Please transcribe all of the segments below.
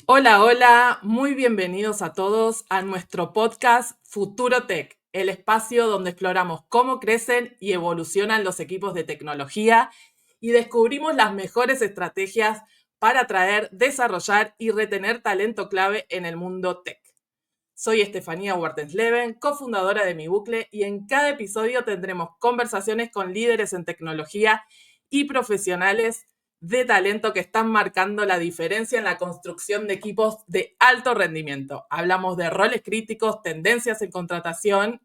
Hola, hola, muy bienvenidos a todos a nuestro podcast Futuro Tech, el espacio donde exploramos cómo crecen y evolucionan los equipos de tecnología y descubrimos las mejores estrategias para atraer, desarrollar y retener talento clave en el mundo tech. Soy Estefanía Wartensleven, cofundadora de Mi Bucle, y en cada episodio tendremos conversaciones con líderes en tecnología y profesionales de talento que están marcando la diferencia en la construcción de equipos de alto rendimiento. Hablamos de roles críticos, tendencias en contratación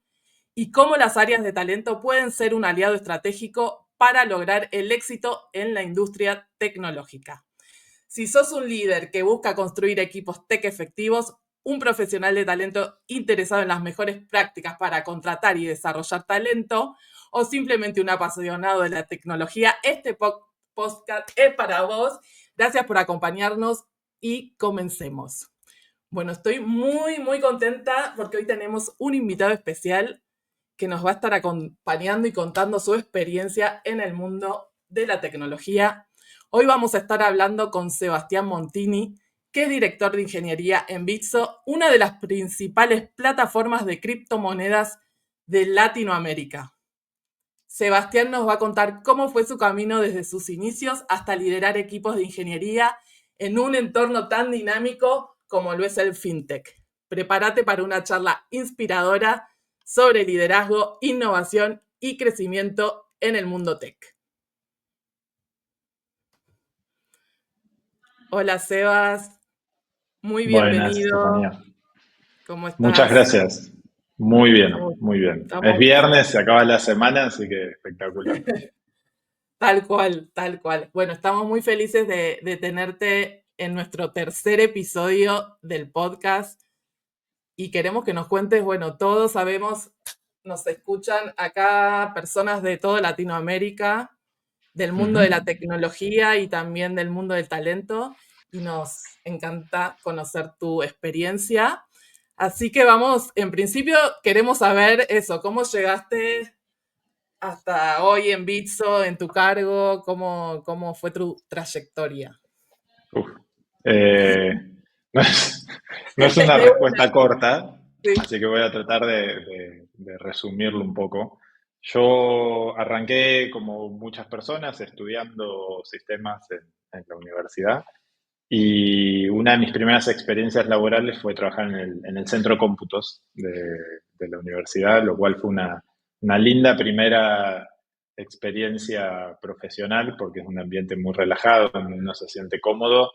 y cómo las áreas de talento pueden ser un aliado estratégico para lograr el éxito en la industria tecnológica. Si sos un líder que busca construir equipos tech efectivos, un profesional de talento interesado en las mejores prácticas para contratar y desarrollar talento, o simplemente un apasionado de la tecnología, este podcast es para vos. Gracias por acompañarnos y comencemos. Bueno, estoy muy contenta porque hoy tenemos un invitado especial que nos va a estar acompañando y contando su experiencia en el mundo de la tecnología. Hoy vamos a estar hablando con Sebastián Montini, que es director de ingeniería en Bitso, una de las principales plataformas de criptomonedas de Latinoamérica. Sebastián nos va a contar cómo fue su camino desde sus inicios hasta liderar equipos de ingeniería en un entorno tan dinámico como lo es el fintech. Prepárate para una charla inspiradora sobre liderazgo, innovación y crecimiento en el mundo tech. Hola Sebas, muy Buenas, bienvenido. Estefanía. ¿Cómo Muchas estás? gracias. Muy bien, Estamos, muy bien. Es estamos viernes, se acaba la semana, así que espectacular. tal cual, tal cual. Bueno, estamos muy felices de tenerte en nuestro tercer episodio del podcast y queremos que nos cuentes, bueno, todos sabemos, nos escuchan acá personas de toda Latinoamérica, del mundo de la Ujú. tecnología y también del mundo del talento, y nos encanta conocer tu experiencia. Así que vamos, en principio queremos saber eso, cómo llegaste hasta hoy en Bitso, en tu cargo, cómo fue tu trayectoria. Uf. Eh, no es, no es una De una, respuesta corta, sí. así que voy a tratar de resumirlo un poco. Yo arranqué, como muchas personas, estudiando sistemas en la universidad. Y una de mis primeras experiencias laborales fue trabajar en el centro de cómputos de la universidad, lo cual fue una linda primera experiencia profesional porque es un ambiente muy relajado, donde uno se siente cómodo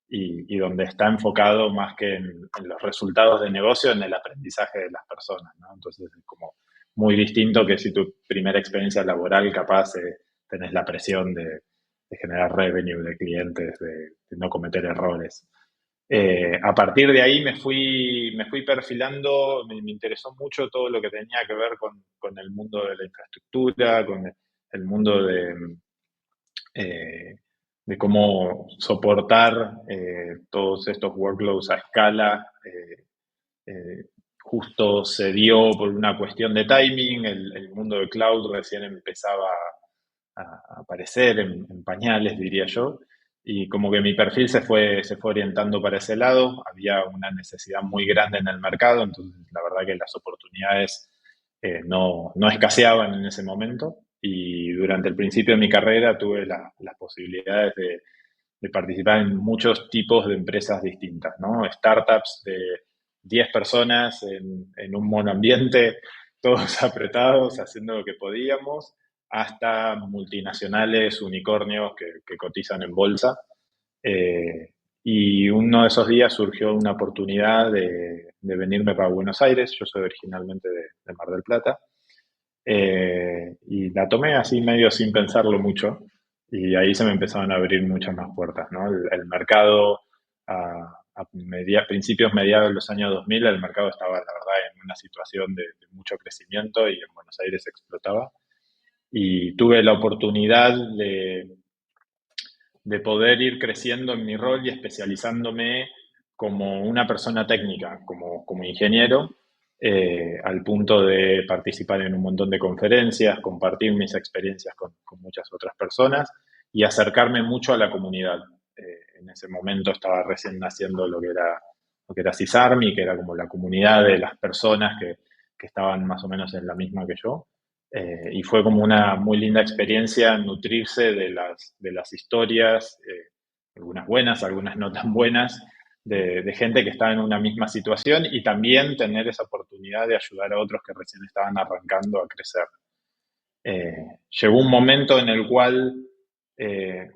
y donde está enfocado más que en los resultados de negocio, en el aprendizaje de las personas, ¿no? Entonces es como muy distinto que si tu primera experiencia laboral capaz tenés la presión de generar revenue, de clientes, de no cometer errores. A partir de ahí me fui perfilando, me interesó mucho todo lo que tenía que ver con el mundo de la infraestructura, con el mundo eh, de cómo soportar todos estos workloads a escala. Justo se dio por una cuestión de timing, el mundo de cloud recién empezaba a aparecer en pañales, diría yo, y como que mi perfil se fue orientando para ese lado, había una necesidad muy grande en el mercado, entonces la verdad que las oportunidades no escaseaban en ese momento, y durante el principio de mi carrera tuve las posibilidades de participar en muchos tipos de empresas distintas, ¿no? Startups de 10 personas en un monoambiente, todos apretados, haciendo lo que podíamos, hasta multinacionales, unicornios que cotizan en bolsa. Eh, y uno de esos días surgió una oportunidad de venirme para Buenos Aires. Yo soy originalmente de Mar del Plata. Y la tomé así medio sin pensarlo mucho. Y ahí se me empezaron a abrir muchas más puertas, ¿no? El mercado a principios, mediados de los años 2000, el mercado estaba, la verdad, en una situación de mucho crecimiento y en Buenos Aires explotaba. Y tuve la oportunidad de poder ir creciendo en mi rol y especializándome como una persona técnica, como ingeniero, al punto de participar en un montón de conferencias, compartir mis experiencias con muchas otras personas y acercarme mucho a la comunidad. en ese momento estaba recién naciendo lo que era CISARMI, que era como la comunidad de las personas que estaban más o menos en la misma que yo. Y fue como una muy linda experiencia nutrirse de las historias, algunas buenas, algunas no tan buenas, de gente que estaba en una misma situación y también tener esa oportunidad de ayudar a otros que recién estaban arrancando a crecer. Llegó un momento en el cual, eh,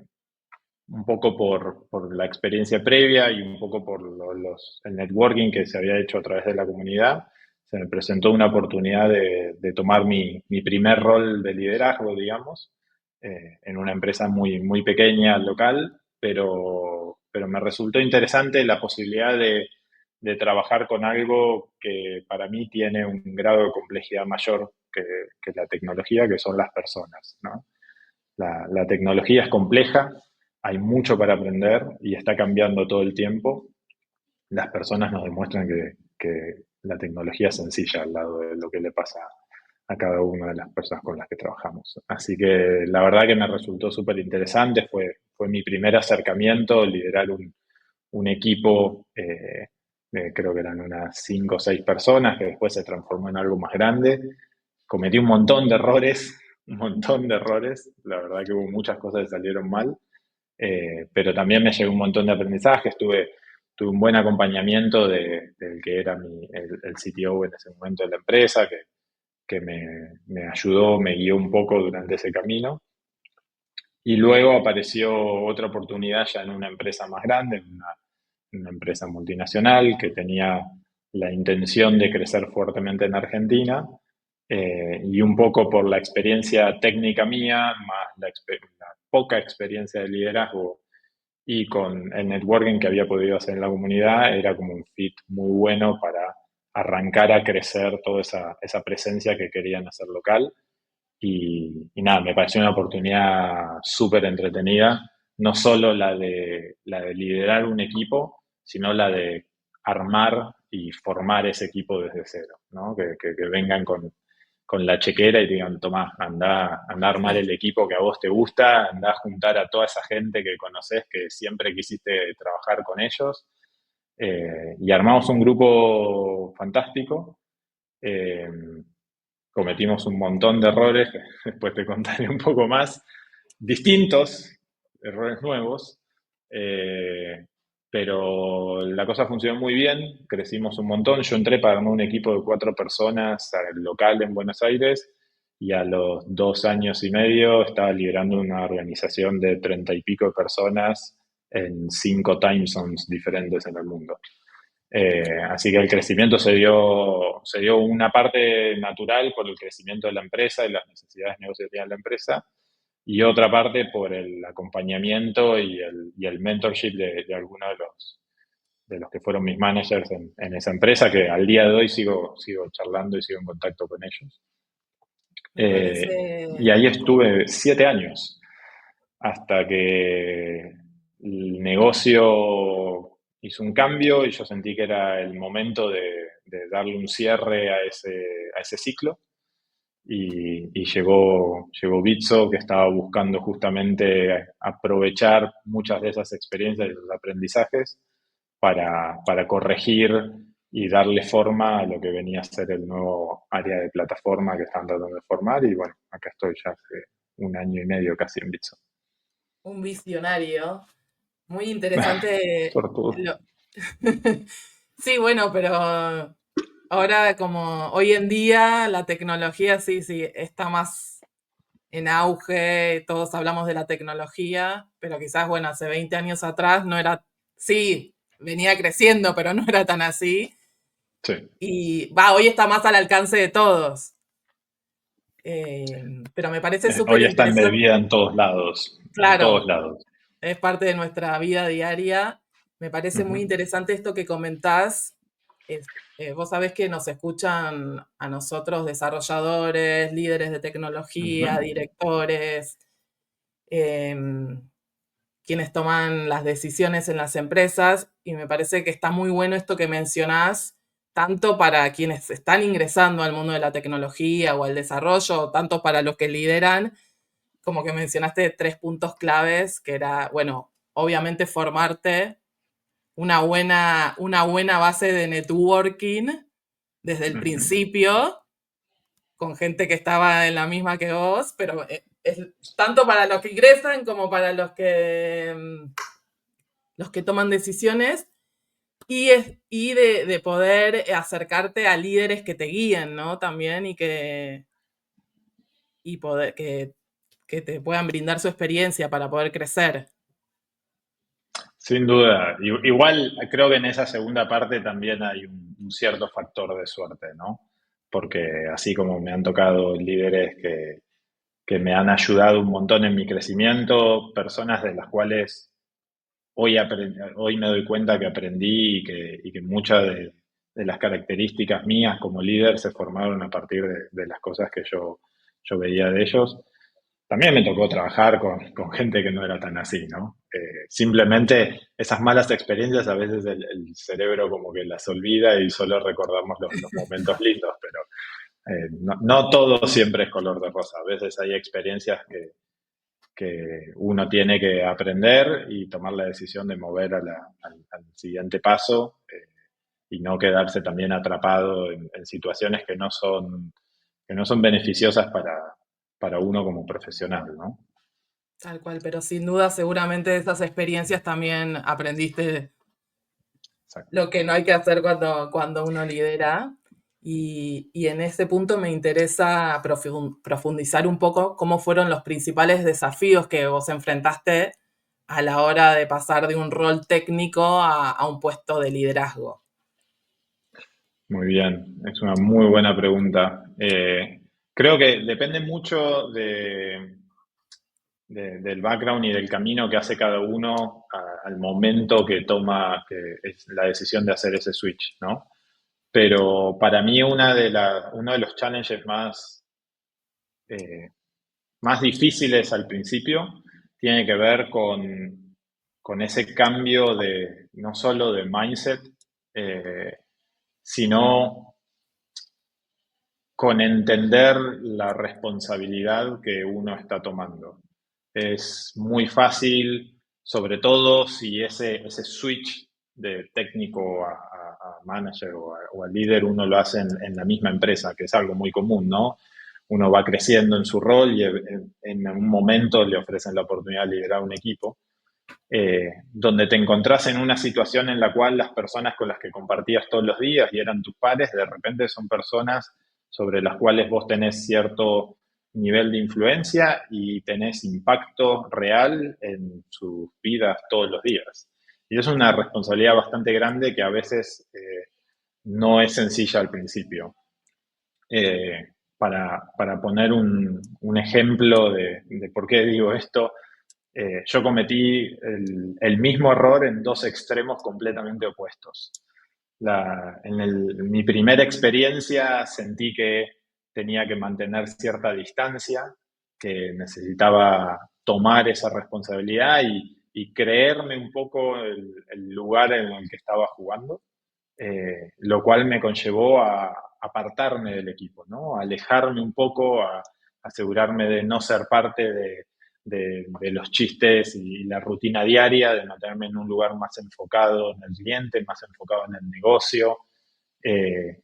un poco por la experiencia previa y un poco por el networking que se había hecho a través de la comunidad, se me presentó una oportunidad de tomar mi primer rol de liderazgo, digamos, en una empresa muy pequeña, local, pero me resultó interesante la posibilidad de trabajar con algo que para mí tiene un grado de complejidad mayor que la tecnología, que son las personas, ¿no? La tecnología es compleja, hay mucho para aprender y está cambiando todo el tiempo. Las personas nos demuestran que la tecnología es sencilla al lado de lo que le pasa a cada una de las personas con las que trabajamos. Así que la verdad que me resultó súper interesante, fue mi primer acercamiento, liderar un equipo, creo que eran unas 5 o 6 personas, que después se transformó en algo más grande. Cometí un montón de errores, un montón de errores, la verdad que hubo muchas cosas que salieron mal, pero también me llegó un montón de aprendizajes, tuve un buen acompañamiento del que era el CTO en ese momento de la empresa, que me ayudó, me guió un poco durante ese camino. Y luego apareció otra oportunidad ya en una empresa más grande, en una empresa multinacional que tenía la intención de crecer fuertemente en Argentina, y un poco por la experiencia técnica mía, más la poca experiencia de liderazgo y con el networking que había podido hacer en la comunidad, era como un fit muy bueno para arrancar a crecer toda esa presencia que querían hacer local. Y nada, me pareció una oportunidad súper entretenida, no solo la de liderar un equipo, sino la de armar y formar ese equipo desde cero, ¿no? Que vengan con la chequera y digan, Tomás, anda a armar el equipo que a vos te gusta, anda a juntar a toda esa gente que conoces, que siempre quisiste trabajar con ellos. Y armamos un grupo fantástico. Eh, Cometimos un montón de errores, que después te contaré un poco más, distintos, errores nuevos, eh, pero la cosa funcionó muy bien, crecimos un montón. Yo entré para armar un equipo de 4 personas al local en Buenos Aires y a los 2 años y medio estaba liderando una organización de 30 y pico de personas en 5 time zones diferentes en el mundo. Así que el crecimiento se dio una parte natural por el crecimiento de la empresa y las necesidades de negocio que tenía la empresa, y otra parte por el acompañamiento y el mentorship de algunos de los que fueron mis managers en esa empresa, que al día de hoy sigo charlando y sigo en contacto con ellos. Me Y parece, ahí estuve 7 años, hasta que el negocio hizo un cambio y yo sentí que era el momento de darle un cierre a ese ciclo. Y llegó Bitso, que estaba buscando justamente aprovechar muchas de esas experiencias y esos aprendizajes para corregir y darle forma a lo que venía a ser el nuevo área de plataforma que están tratando de formar. Y bueno, acá estoy ya hace 1 año y medio casi en Bitso. un visionario. Muy interesante. Por todo. Sí, bueno, pero ahora como hoy en día la tecnología sí, sí, está más en auge, todos hablamos de la tecnología, pero quizás, bueno, hace 20 años atrás no era, sí, venía creciendo, pero no era tan así. Sí. Y va, hoy está más al alcance de todos. Pero me parece súper Hoy está interesante, embebida en todos lados, en todos claro, lados. es parte de nuestra vida diaria. Me parece muy Ujú, interesante esto que comentás. Vos sabés que nos escuchan a nosotros desarrolladores, líderes de ujú. tecnología, directores, quienes toman las decisiones en las empresas, y me parece que está muy bueno esto que mencionás, tanto para quienes están ingresando al mundo de la tecnología o al desarrollo, tanto para los que lideran, como que mencionaste 3 puntos claves, que era, bueno, obviamente formarte una buena base de networking desde el Ujú. principio, con gente que estaba en la misma que vos, pero es tanto para los que ingresan como para los que toman decisiones y de poder acercarte a líderes que te guíen, ¿no? También y poder, que te puedan brindar su experiencia para poder crecer. Sin duda. Igual creo que en esa segunda parte también hay un cierto factor de suerte, ¿no? Porque así como me han tocado líderes que me han ayudado un montón en mi crecimiento, personas de las cuales hoy me doy cuenta que aprendí y que muchas de las características mías como líder se formaron a partir de las cosas que yo veía de ellos. También me tocó trabajar con gente que no era tan así, ¿no? Simplemente esas malas experiencias a veces el cerebro como que las olvida y solo recordamos los momentos lindos, pero no todo siempre es color de rosa. A veces hay experiencias que uno tiene que aprender y tomar la decisión de mover al siguiente paso, y no quedarse también atrapado en situaciones que no son beneficiosas para uno como profesional, ¿no? Tal cual, pero sin duda seguramente de esas experiencias también aprendiste Exacto. lo que no hay que hacer cuando uno lidera. Y en ese punto me interesa profundizar un poco cómo fueron los principales desafíos que vos enfrentaste a la hora de pasar de un rol técnico a un puesto de liderazgo. Muy bien, es una muy buena pregunta. Creo que depende mucho del background y del camino que hace cada uno al momento que toma que es la decisión de hacer ese switch, ¿no? Pero para mí uno de los challenges eh, más difíciles al principio tiene que ver con ese cambio de no solo de mindset, eh, sino con entender la responsabilidad que uno está tomando. Es muy fácil, sobre todo si ese switch de técnico a manager o a líder uno lo hace en la misma empresa, que es algo muy común, ¿no? Uno va creciendo en su rol y en un momento le ofrecen la oportunidad de liderar un equipo, donde te encontrás en una situación en la cual las personas con las que compartías todos los días y eran tus pares, de repente son personas sobre las cuales vos tenés cierto nivel de influencia y tenés impacto real en sus vidas todos los días. Y es una responsabilidad bastante grande que a veces no es sencilla al principio. Para poner un ejemplo de por qué digo esto, yo cometí el mismo error en dos extremos completamente opuestos. En mi primera experiencia sentí que tenía que mantener cierta distancia, que necesitaba tomar esa responsabilidad y creerme un poco el lugar en el que estaba jugando, lo cual me conllevó a apartarme del equipo, ¿no? A alejarme un poco, a asegurarme de no ser parte de los chistes y la rutina diaria, de mantenerme en un lugar más enfocado en el cliente, más enfocado en el negocio,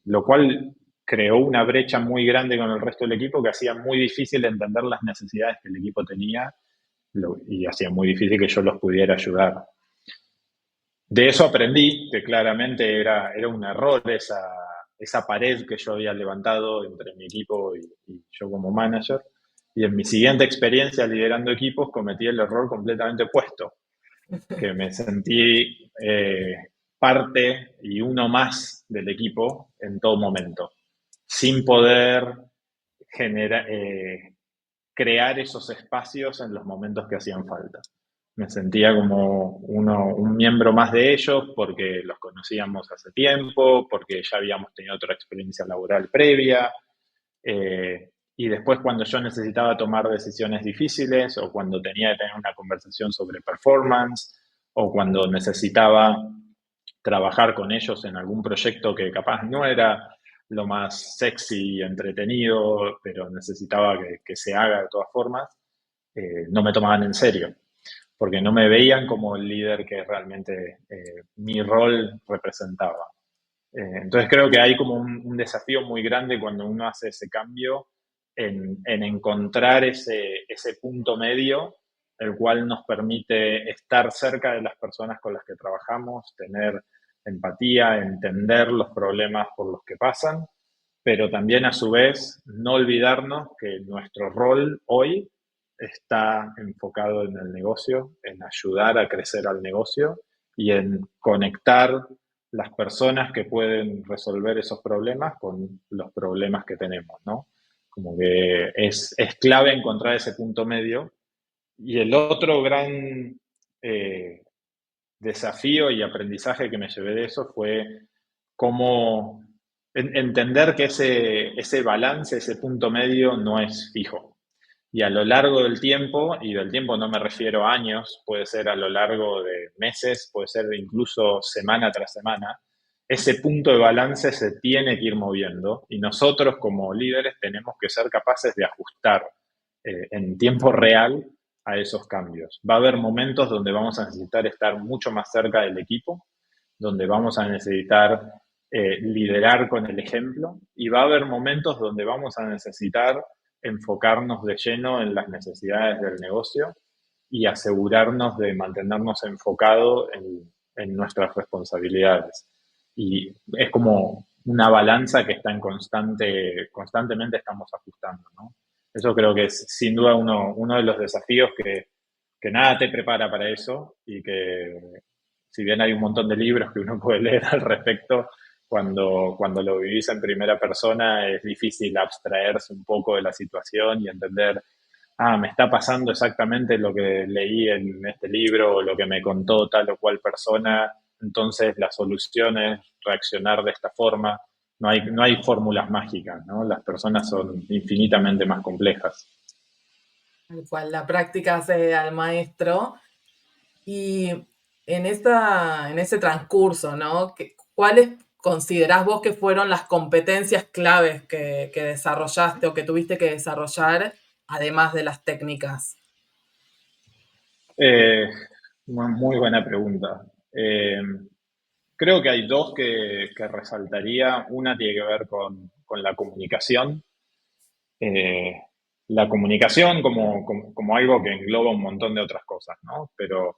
lo cual creó una brecha muy grande con el resto del equipo que hacía muy difícil entender las necesidades que el equipo tenía y hacía muy difícil que yo los pudiera ayudar. De eso aprendí que claramente era un error esa pared que yo había levantado entre mi equipo y yo como manager. Y en mi siguiente experiencia liderando equipos cometí el error completamente opuesto, que me sentí parte y uno más del equipo en todo momento, sin poder generar, crear esos espacios en los momentos que hacían falta. Me sentía como un miembro más de ellos porque los conocíamos hace tiempo, porque ya habíamos tenido otra experiencia laboral previa. Y después cuando yo necesitaba tomar decisiones difíciles o cuando tenía que tener una conversación sobre performance o cuando necesitaba trabajar con ellos en algún proyecto que capaz no era lo más sexy y entretenido, pero necesitaba que se haga de todas formas, no me tomaban en serio. porque no me veían como el líder que realmente mi rol representaba. Entonces creo que hay como un desafío muy grande cuando uno hace ese cambio en encontrar ese punto medio, el cual nos permite estar cerca de las personas con las que trabajamos, tener empatía, entender los problemas por los que pasan, pero también a su vez no olvidarnos que nuestro rol hoy está enfocado en el negocio, en ayudar a crecer al negocio y en conectar las personas que pueden resolver esos problemas con los problemas que tenemos, ¿no? Como que es clave encontrar ese punto medio. Y el otro gran eh, desafío y aprendizaje que me llevé de eso fue cómo entender que ese balance, ese punto medio no es fijo. Y a lo largo del tiempo, y del tiempo no me refiero a años, puede ser a lo largo de meses, puede ser incluso semana tras semana, ese punto de balance se tiene que ir moviendo y nosotros como líderes tenemos que ser capaces de ajustar en tiempo real a esos cambios. Va a haber momentos donde vamos a necesitar estar mucho más cerca del equipo, donde vamos a necesitar liderar con el ejemplo y va a haber momentos donde vamos a necesitar enfocarnos de lleno en las necesidades del negocio y asegurarnos de mantenernos enfocados en nuestras responsabilidades. Y es como una balanza que está en constantemente estamos ajustando, ¿no? Eso creo que es sin duda uno de los desafíos que nada te prepara para eso y que si bien hay un montón de libros que uno puede leer al respecto, cuando lo vivís en primera persona es difícil abstraerse un poco de la situación y entender, me está pasando exactamente lo que leí en este libro o lo que me contó tal o cual persona, entonces la solución es reaccionar de esta forma. No hay fórmulas mágicas, ¿no? Las personas son infinitamente más complejas. Tal cual, la práctica hace al maestro. Y en ese transcurso, ¿no? ¿Cuáles considerás vos que fueron las competencias claves que desarrollaste o que tuviste que desarrollar, además de las técnicas? Eh, muy buena pregunta. Creo que hay dos que resaltaría. Una tiene que ver con la comunicación. Eh, la comunicación como algo que engloba un montón de otras cosas, ¿no? Pero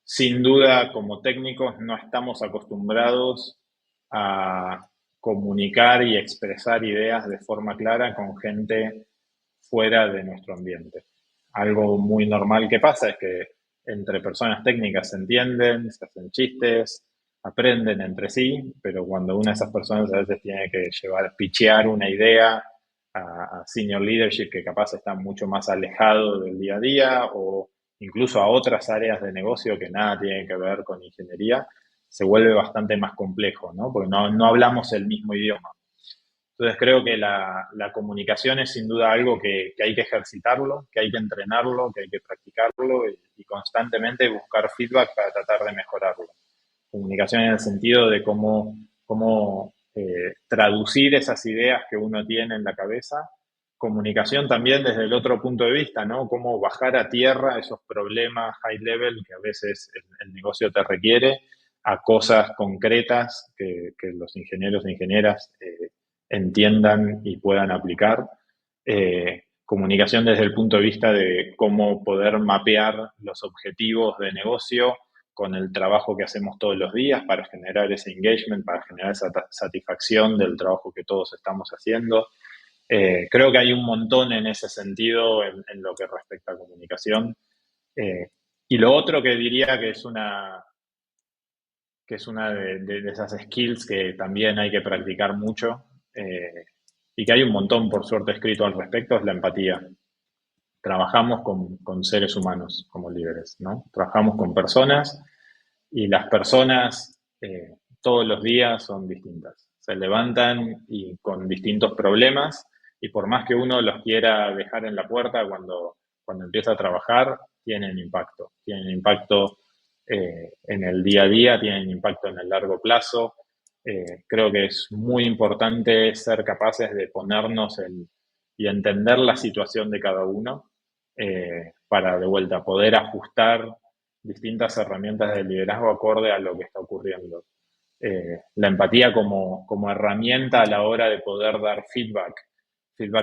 sin duda, como técnicos, no estamos acostumbrados a comunicar y expresar ideas de forma clara con gente fuera de nuestro ambiente. Algo muy normal que pasa es que entre personas técnicas se entienden, se hacen chistes, aprenden entre sí, pero cuando una de esas personas a veces tiene que pitchear una idea a senior leadership que capaz está mucho más alejado del día a día o incluso a otras áreas de negocio que nada tienen que ver con ingeniería, se vuelve bastante más complejo, ¿no? Porque no hablamos el mismo idioma. Entonces creo que la comunicación es sin duda algo que hay que ejercitarlo, que hay que entrenarlo, que hay que practicarlo y constantemente buscar feedback para tratar de mejorarlo. Comunicación en el sentido de cómo traducir esas ideas que uno tiene en la cabeza. Comunicación también desde el otro punto de vista, ¿no? Cómo bajar a tierra esos problemas high level que a veces el negocio te requiere a cosas concretas que los ingenieros e ingenieras entiendan y puedan aplicar. Comunicación desde el punto de vista de cómo poder mapear los objetivos de negocio con el trabajo que hacemos todos los días para generar ese engagement, para generar esa satisfacción del trabajo que todos estamos haciendo. Creo que hay un montón en ese sentido en lo que respecta a comunicación. Eh, y lo otro que diría que es una de esas skills que también hay que practicar mucho y que hay un montón, por suerte, escrito al respecto, es la empatía. Trabajamos con seres humanos como líderes, ¿no? Trabajamos con personas y las personas todos los días son distintas. Se levantan y con distintos problemas y por más que uno los quiera dejar en la puerta cuando empieza a trabajar, tienen impacto. Tienen impacto en el día a día, tienen impacto en el largo plazo. Creo que es muy importante ser capaces de ponernos y entender la situación de cada uno para de vuelta poder ajustar distintas herramientas de liderazgo acorde a lo que está ocurriendo. La empatía como herramienta a la hora de poder dar feedback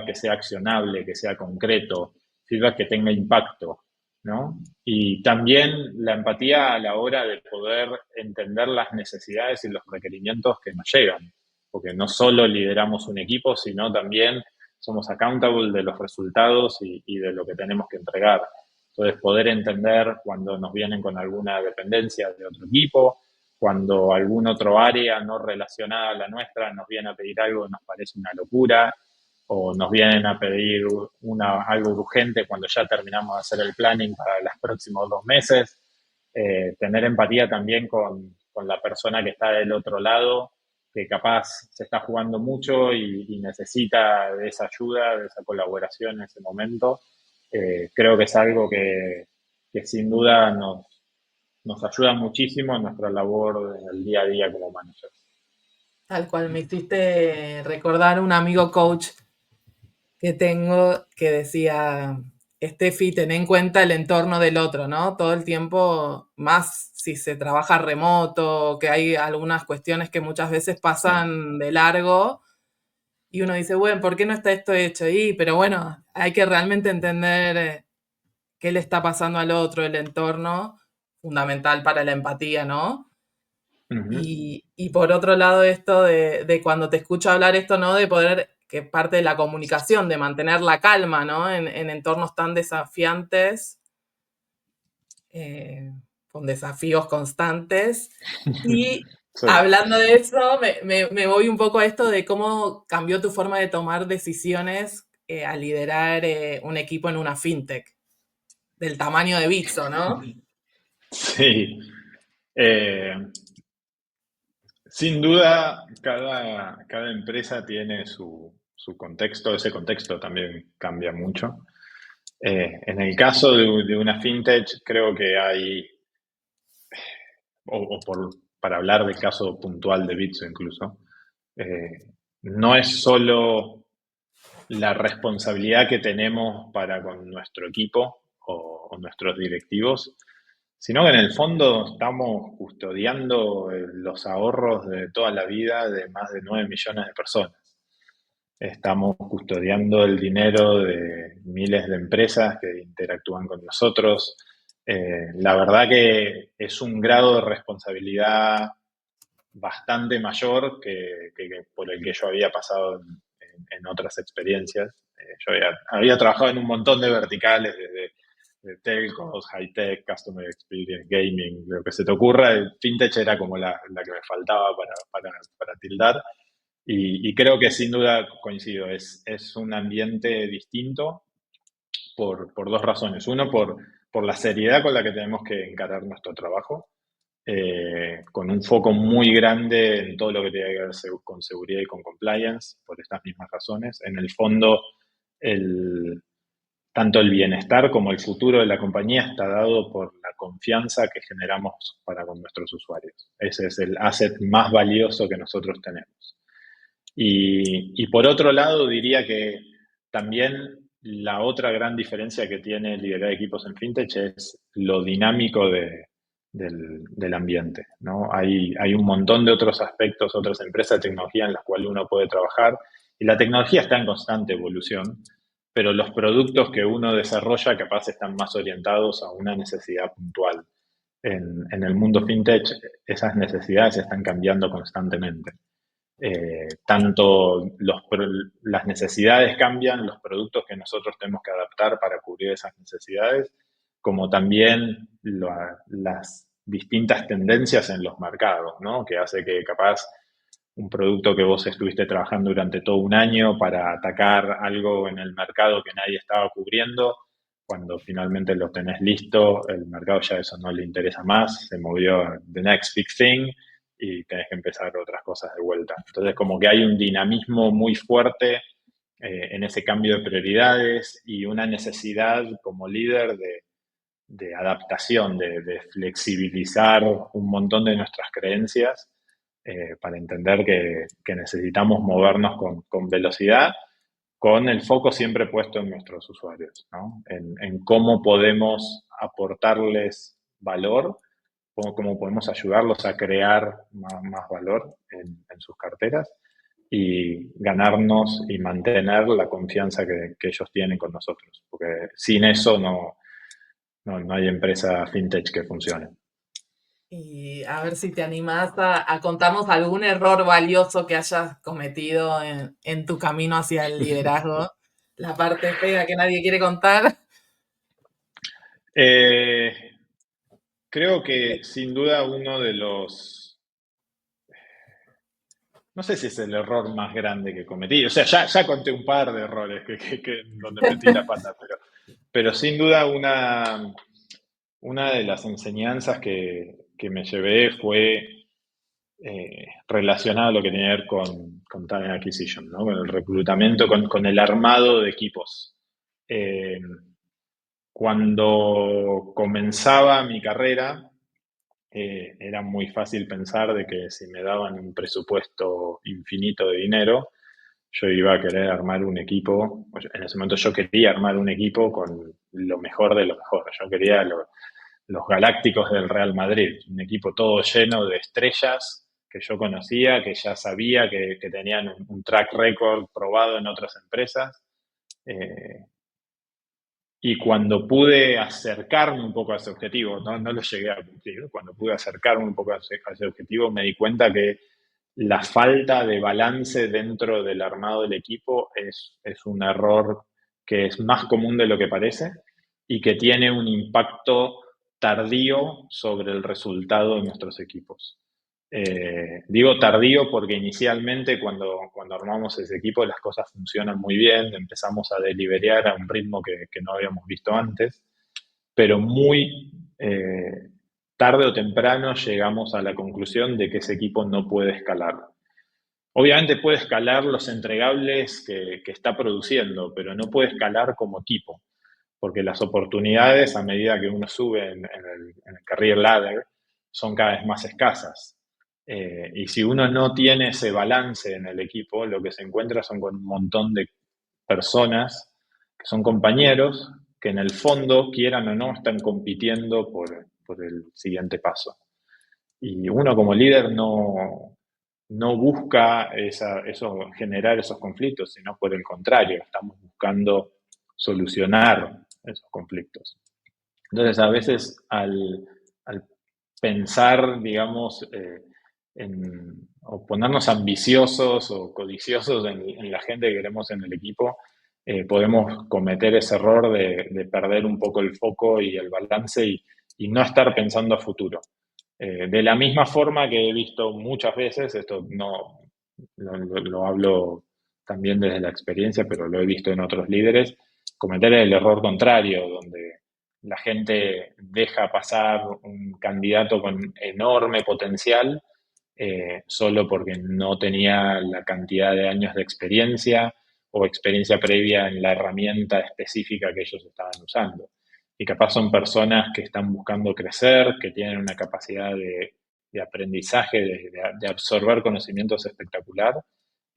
que sea accionable, que sea concreto, feedback que tenga impacto, ¿no? Y también la empatía a la hora de poder entender las necesidades y los requerimientos que nos llegan, porque no solo lideramos un equipo, sino también somos accountable de los resultados y de lo que tenemos que entregar. Entonces, poder entender cuando nos vienen con alguna dependencia de otro equipo, cuando algún otro área no relacionada a la nuestra nos viene a pedir algo que nos parece una locura, o nos vienen a pedir algo urgente cuando ya terminamos de hacer el planning para los próximos 2 meses. Tener empatía también con la persona que está del otro lado, que capaz se está jugando mucho y necesita de esa ayuda, de esa colaboración en ese momento. Creo que es algo que sin duda nos ayuda muchísimo en nuestra labor del día a día como managers. Tal cual, me hiciste recordar un amigo coach que tengo que decía, Steffi, ten en cuenta el entorno del otro, ¿no? Todo el tiempo, más si se trabaja remoto, que hay algunas cuestiones que muchas veces Sí. pasan de largo y uno dice, bueno, ¿por qué no está esto hecho? Pero bueno, hay que realmente entender qué le está pasando al otro, el entorno, fundamental para la empatía, ¿no? Ujú. Y por otro lado, esto de cuando te escucho hablar esto, ¿no? De poder, que parte de la comunicación, de mantener la calma, ¿no? En entornos tan desafiantes, eh, con desafíos constantes. Y Sí. hablando de eso, me voy un poco a esto de cómo cambió tu forma de tomar decisiones al liderar un equipo en una fintech, del tamaño de Bitso, ¿no? Sí. Eh, Sin duda, cada empresa tiene su contexto, ese contexto también cambia mucho. En el caso de una fintech, creo que hay, para hablar del caso puntual de Bitso incluso, eh, no es solo la responsabilidad que tenemos para con nuestro equipo o nuestros directivos, sino que en el fondo estamos custodiando los ahorros de toda la vida de más de 9 millones de personas. Estamos custodiando el dinero de miles de empresas que interactúan con nosotros. La verdad que es un grado de responsabilidad bastante mayor que por el que yo había pasado en otras experiencias. Yo había trabajado en un montón de verticales, desde de telcos, high-tech, customer experience, gaming, lo que se te ocurra. El fintech era como la que me faltaba para tildar. Y creo que sin duda coincido, es un ambiente distinto por dos razones. Uno, por la seriedad con la que tenemos que encarar nuestro trabajo, con un foco muy grande en todo lo que tiene que ver con seguridad y con compliance, por estas mismas razones. En el fondo, el, tanto el bienestar como el futuro de la compañía está dado por la confianza que generamos para con nuestros usuarios. Ese es el asset más valioso que nosotros tenemos. Y por otro lado, diría que también la otra gran diferencia que tiene liderar equipos en FinTech es lo dinámico del ambiente, ¿no? Hay un montón de otros aspectos, otras empresas de tecnología en las cuales uno puede trabajar y la tecnología está en constante evolución, pero los productos que uno desarrolla capaz están más orientados a una necesidad puntual. En el mundo FinTech esas necesidades están cambiando constantemente. Tanto las necesidades cambian, los productos que nosotros tenemos que adaptar para cubrir esas necesidades, como también las distintas tendencias en los mercados, ¿no? Que hace que capaz un producto que vos estuviste trabajando durante todo un año para atacar algo en el mercado que nadie estaba cubriendo, cuando finalmente lo tenés listo, el mercado ya eso no le interesa más, se movió a the next big thing y tenés que empezar otras cosas de vuelta. Entonces, como que hay un dinamismo muy fuerte en ese cambio de prioridades y una necesidad como líder de adaptación, de flexibilizar un montón de nuestras creencias para entender que necesitamos movernos con velocidad, con el foco siempre puesto en nuestros usuarios, ¿no? En cómo podemos aportarles valor, cómo podemos ayudarlos a crear más valor en sus carteras y ganarnos y mantener la confianza que ellos tienen con nosotros, porque sin eso no hay empresa fintech que funcione. Y a ver si te animás a contarnos algún error valioso que hayas cometido en tu camino hacia el liderazgo. La parte fea que nadie quiere contar. Eh, Creo que sin duda uno de los, no sé si es el error más grande que cometí, o sea, ya conté un par de errores donde metí la pata, pero sin duda una de las enseñanzas que me llevé fue relacionada a lo que tenía que ver con talent acquisition, ¿no? Con el reclutamiento, con el armado de equipos. Eh, Cuando comenzaba mi carrera, era muy fácil pensar de que si me daban un presupuesto infinito de dinero, yo iba a querer armar un equipo. En ese momento yo quería armar un equipo con lo mejor de lo mejor. Yo quería los Galácticos del Real Madrid, un equipo todo lleno de estrellas que yo conocía, que ya sabía que tenían un track record probado en otras empresas. Eh, y cuando pude acercarme un poco a ese objetivo, no lo llegué a cumplir, cuando pude acercarme un poco a ese objetivo, me di cuenta que la falta de balance dentro del armado del equipo es un error que es más común de lo que parece y que tiene un impacto tardío sobre el resultado de nuestros equipos. Digo tardío porque inicialmente cuando armamos ese equipo las cosas funcionan muy bien, empezamos a deliberar a un ritmo que no habíamos visto antes, pero muy tarde o temprano llegamos a la conclusión de que ese equipo no puede escalar. Obviamente puede escalar los entregables que está produciendo, pero no puede escalar como equipo, porque las oportunidades a medida que uno sube en el career ladder son cada vez más escasas. Y si uno no tiene ese balance en el equipo, lo que se encuentra son con un montón de personas que son compañeros que en el fondo, quieran o no, están compitiendo por el siguiente paso. Y uno como líder no busca generar esos conflictos, sino por el contrario, estamos buscando solucionar esos conflictos. Entonces, a veces al pensar, digamos, o ponernos ambiciosos o codiciosos en la gente que queremos en el equipo, podemos cometer ese error de perder un poco el foco y el balance y no estar pensando a futuro. De la misma forma que he visto muchas veces, esto no lo hablo también desde la experiencia, pero lo he visto en otros líderes, cometer el error contrario, donde la gente deja pasar un candidato con enorme potencial solo porque no tenía la cantidad de años de experiencia o experiencia previa en la herramienta específica que ellos estaban usando. Y capaz son personas que están buscando crecer, que tienen una capacidad de aprendizaje, de absorber conocimientos espectacular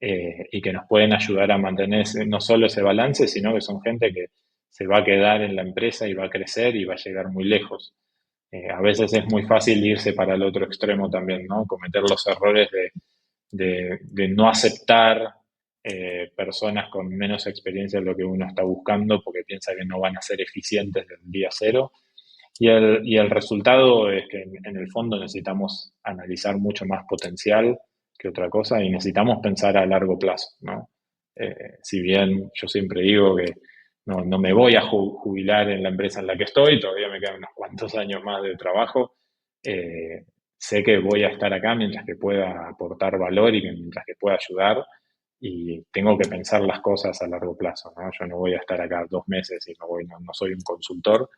y que nos pueden ayudar a mantener no solo ese balance, sino que son gente que se va a quedar en la empresa y va a crecer y va a llegar muy lejos. A veces es muy fácil irse para el otro extremo también, ¿no? Cometer los errores de no aceptar personas con menos experiencia en lo que uno está buscando porque piensa que no van a ser eficientes del día cero. Y el resultado es que en el fondo necesitamos analizar mucho más potencial que otra cosa y necesitamos pensar a largo plazo, ¿no? Si bien yo siempre digo que no me voy a jubilar en la empresa en la que estoy, todavía me quedan unos cuantos años más de trabajo, sé que voy a estar acá mientras que pueda aportar valor y mientras que pueda ayudar y tengo que pensar las cosas a largo plazo, ¿no? Yo no voy a estar acá 2 meses y no soy un consultor,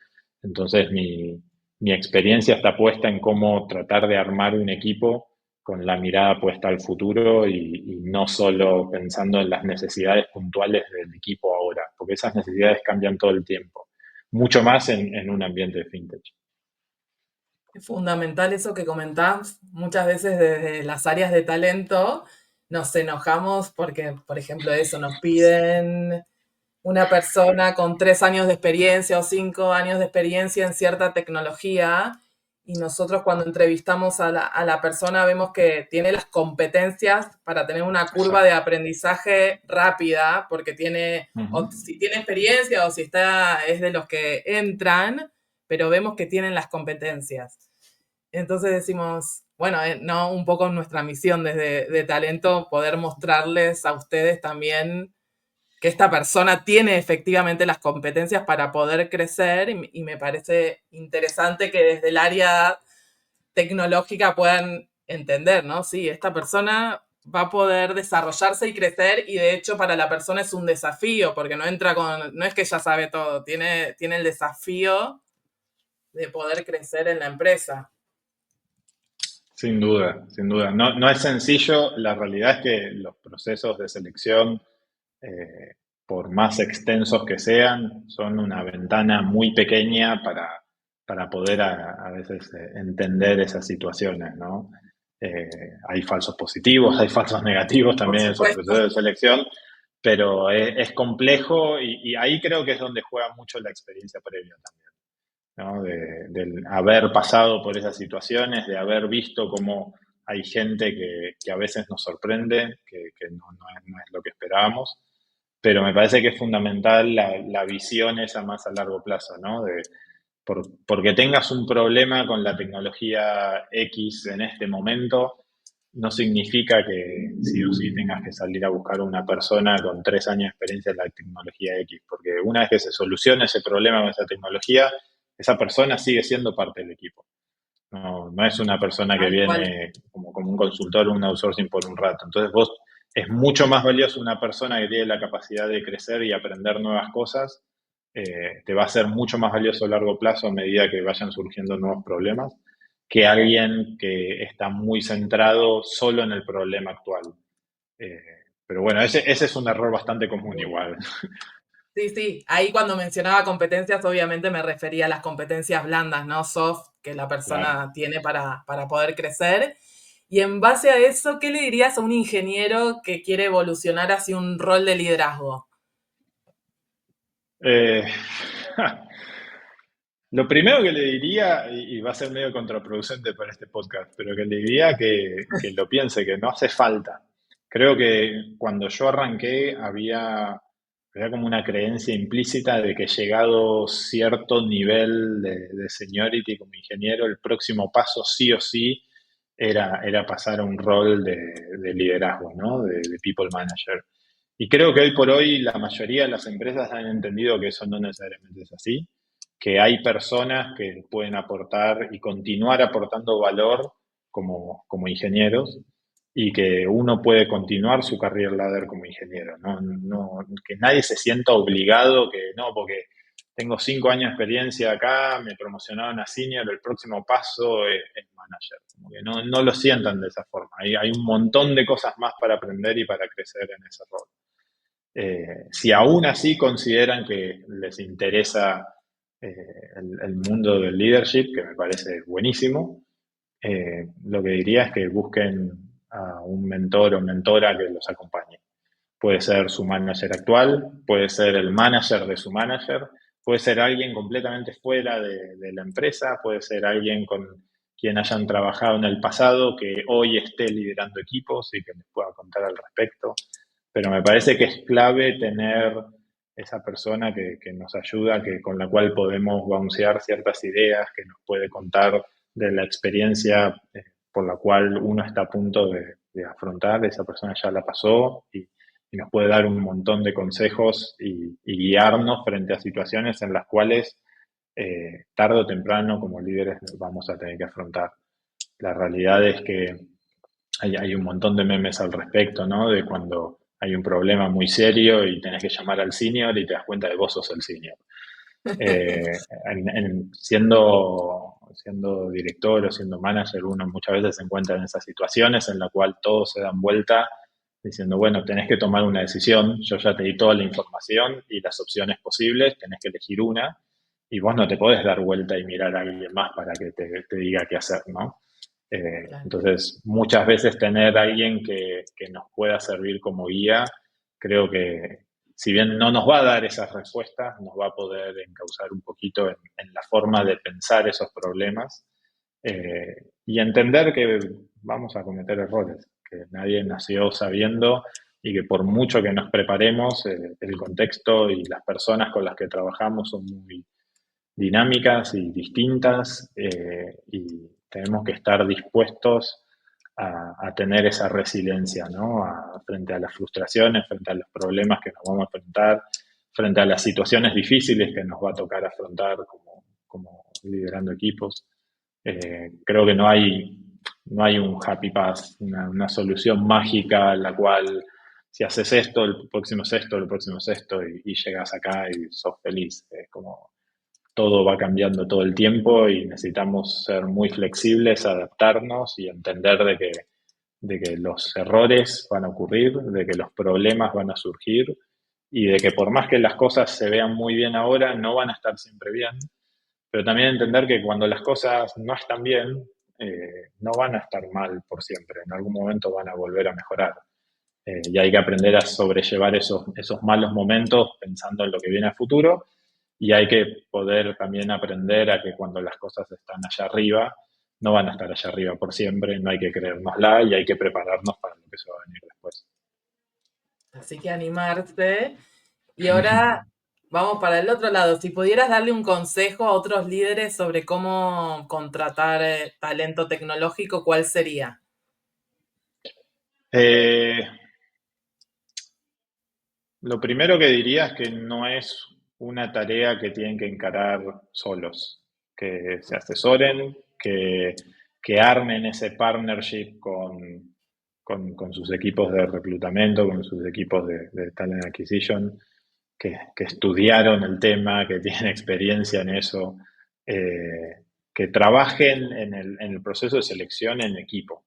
entonces mi experiencia está puesta en cómo tratar de armar un equipo con la mirada puesta al futuro y no solo pensando en las necesidades puntuales del equipo ahora, porque esas necesidades cambian todo el tiempo, mucho más en un ambiente de fintech. Es fundamental eso que comentás muchas veces desde las áreas de talento, nos enojamos porque, por ejemplo, eso, nos piden una persona con 3 años de experiencia o 5 años de experiencia en cierta tecnología y nosotros cuando entrevistamos a la persona vemos que tiene las competencias para tener una curva de Exacto. aprendizaje rápida, porque tiene, Ujú. o si tiene experiencia o si está, es de los que entran, pero vemos que tienen las competencias. Entonces decimos, bueno, no, un poco nuestra misión desde de talento, poder mostrarles a ustedes también que esta persona tiene efectivamente las competencias para poder crecer y me parece interesante que desde el área tecnológica puedan entender, ¿no? Sí, esta persona va a poder desarrollarse y crecer y de hecho para la persona es un desafío porque no entra con, no es que ya sabe todo, tiene el desafío de poder crecer en la empresa. Sin duda, sin duda. No, no es sencillo. La realidad es que los procesos de selección, por más extensos que sean, son una ventana muy pequeña para poder a veces entender esas situaciones, ¿no? Hay falsos positivos, hay falsos negativos Por también en esos supuesto. procesos de selección, pero es complejo y ahí creo que es donde juega mucho la experiencia previa también, ¿no? Del haber pasado por esas situaciones, de haber visto cómo hay gente que a veces nos sorprende, que no es lo que esperábamos, pero me parece que es fundamental la visión esa más a largo plazo, ¿no? Porque tengas un problema con la tecnología X en este momento, no significa que sí o sí tengas que salir a buscar una persona con 3 años de experiencia en la tecnología X, porque una vez que se solucione ese problema con esa tecnología, esa persona sigue siendo parte del equipo. No, no es una persona que Tal cual. viene como un consultor o un outsourcing por un rato. Entonces vos es mucho más valioso una persona que tiene la capacidad de crecer y aprender nuevas cosas. Te va a ser mucho más valioso a largo plazo a medida que vayan surgiendo nuevos problemas que alguien que está muy centrado solo en el problema actual. Eh, pero bueno, ese es un error bastante común igual. Sí, sí, ahí cuando mencionaba competencias, obviamente me refería a las competencias blandas, ¿no? Soft, que la Claro. persona tiene para poder crecer. Y en base a eso, ¿qué le dirías a un ingeniero que quiere evolucionar hacia un rol de liderazgo? Eh, Lo primero que le diría, y va a ser medio contraproducente para este podcast, pero que le diría que lo piense, que no hace falta. Creo que cuando yo arranqué había como una creencia implícita de que llegado cierto nivel de seniority como ingeniero, el próximo paso sí o sí era pasar a un rol de liderazgo, ¿no? De people manager. Y creo que hoy por hoy la mayoría de las empresas han entendido que eso no necesariamente es así, que hay personas que pueden aportar y continuar aportando valor como ingenieros y que uno puede continuar su career ladder como ingeniero. Que nadie se sienta obligado que no, porque tengo 5 años de experiencia acá, me promocionaron a senior, el próximo paso es manager. Como que no lo sientan de esa forma. Hay un montón de cosas más para aprender y para crecer en ese rol. Si aún así consideran que les interesa eh, el mundo del leadership, que me parece buenísimo, lo que diría es que busquen a un mentor o mentora que los acompañe. Puede ser su manager actual, puede ser el manager de su manager, puede ser alguien completamente fuera de la empresa, puede ser alguien con quien hayan trabajado en el pasado que hoy esté liderando equipos y que les pueda contar al respecto. Pero me parece que es clave tener esa persona que nos ayuda, con la cual podemos bouncear ciertas ideas, que nos puede contar de la experiencia por la cual uno está a punto de afrontar. Esa persona ya la pasó y nos puede dar un montón de consejos y guiarnos frente a situaciones en las cuales tarde o temprano como líderes vamos a tener que afrontar. La realidad es que hay un montón de memes al respecto, ¿no? De cuando hay un problema muy serio y tenés que llamar al senior y te das cuenta de que vos sos el senior. Siendo director o siendo manager, uno muchas veces se encuentra en esas situaciones en la cual todos se dan vuelta diciendo, bueno, tenés que tomar una decisión, yo ya te di toda la información y las opciones posibles, tenés que elegir una, y vos no te podés dar vuelta y mirar a alguien más para que te diga qué hacer, ¿no? Claro. Entonces, muchas veces tener a alguien que nos pueda servir como guía, creo que si bien no nos va a dar esas respuestas, nos va a poder encauzar un poquito en la forma de pensar esos problemas y entender que vamos a cometer errores, que nadie nació sabiendo y que por mucho que nos preparemos, el contexto y las personas con las que trabajamos son muy dinámicas y distintas y tenemos que estar dispuestos a tener esa resiliencia, ¿no? Frente a las frustraciones, frente a los problemas que nos vamos a enfrentar, frente a las situaciones difíciles que nos va a tocar afrontar como liderando equipos. Creo que no hay un happy path, una solución mágica en la cual si haces esto, el próximo es esto, el próximo es esto y llegas acá y sos feliz. Es como todo va cambiando todo el tiempo y necesitamos ser muy flexibles, adaptarnos y entender de que los errores van a ocurrir, de que los problemas van a surgir y de que por más que las cosas se vean muy bien ahora, no van a estar siempre bien, pero también entender que cuando las cosas no están bien, no van a estar mal por siempre, en algún momento van a volver a mejorar. Y hay que aprender a sobrellevar esos malos momentos pensando en lo que viene a futuro y hay que poder también aprender a que cuando las cosas están allá arriba, no van a estar allá arriba por siempre, no hay que creérnosla y hay que prepararnos para lo que se va a venir después. Así que animarse. Y ahora vamos para el otro lado. Si pudieras darle un consejo a otros líderes sobre cómo contratar talento tecnológico, ¿cuál sería? Eh, lo primero que diría es que no es una tarea que tienen que encarar solos, que se asesoren, que armen ese partnership con sus equipos de reclutamiento, con sus equipos de talent acquisition, que estudiaron el tema, que tienen experiencia en eso, que trabajen en el proceso de selección en equipo.